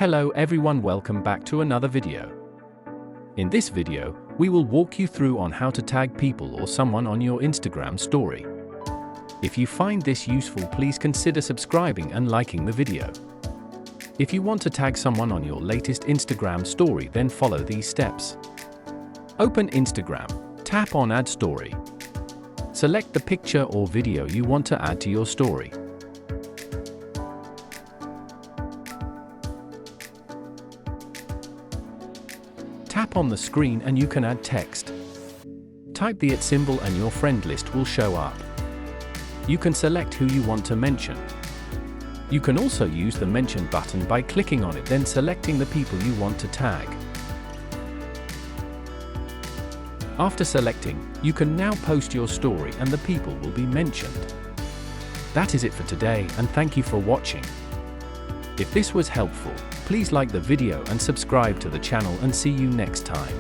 Hello everyone, welcome back to another video. In this video, we will walk you through on how to tag people or someone on your Instagram story. If you find this useful, please consider subscribing and liking the video. If you want to tag someone on your latest Instagram story, then follow these steps. Open Instagram, tap on Add Story. Select the picture or video you want to add to your story. Tap on the screen and you can add text. Type the @ symbol and your friend list will show up. You can select who you want to mention. You can also use the mention button by clicking on it, then selecting the people you want to tag. After selecting, you can now post your story and the people will be mentioned. That is it for today, and thank you for watching. If this was helpful, please like the video and subscribe to the channel, and see you next time.